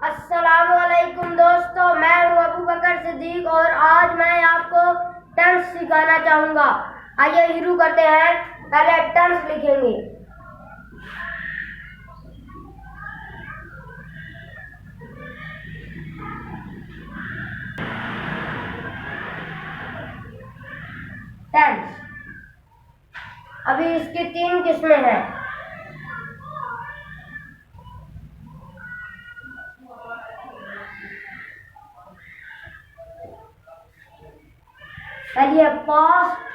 अस्सलामुअलैकुम दोस्तों, मैं हूं अबू बकर सिद्दीक और आज मैं आपको टेंस सिखाना चाहूँगा। आइए शुरू करते हैं। पहले टेंस लिखेंगे। टेंस अभी इसकी 3 किस्में हैं। पहली है पास्ट,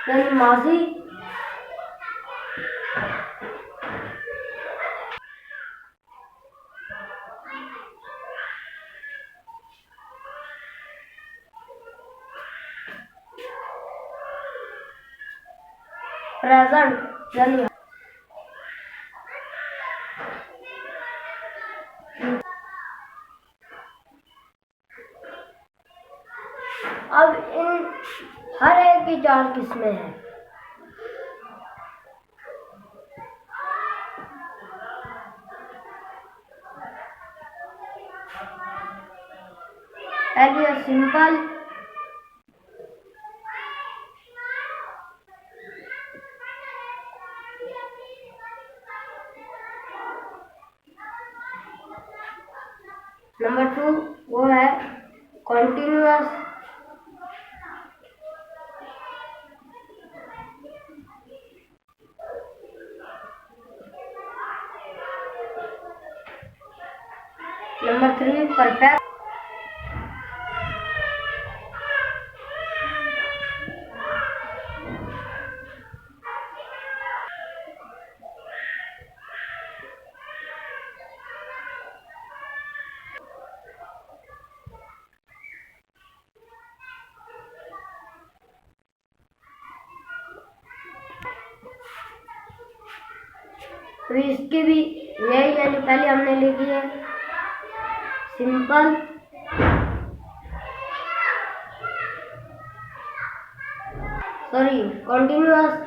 यानी माजी, प्रेजेंट यानी अब इन हर एक की 4 किस्में हैं। पहली है सिंपल, नंबर 2 वो है कॉन्टिन्यूअस, नंबर 3 परफेक्ट, तो इसकी भी यही यानी पहले हमने लिखी है simple, sorry continuous,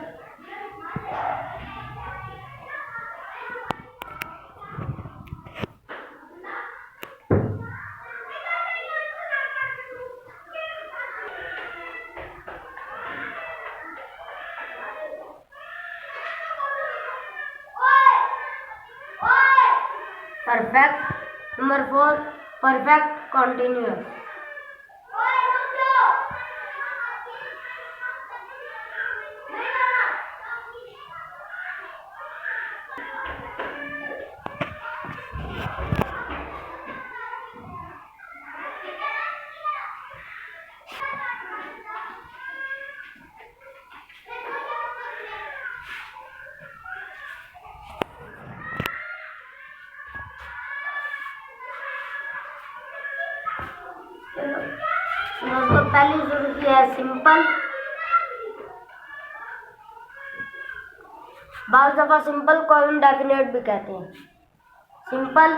perfect, number 4 perfect continuous. दोस्तों पहली शुरू की है सिंपल। बाज़ दफा सिंपल को इंडेफिनिट भी कहते हैं। सिंपल,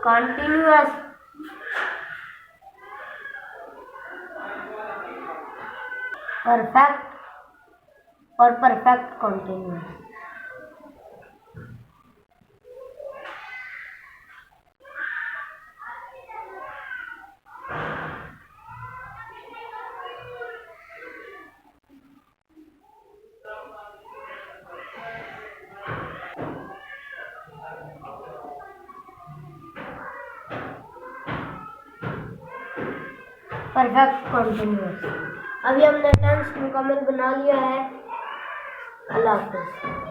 कॉन्टिन्यूअस, परफेक्ट और परफेक्ट कॉन्टिन्यूअस। Perfect continuous. अभी हमने टेंस मुकम्मल बना लिया है। अल्लाह हाफ़िज़।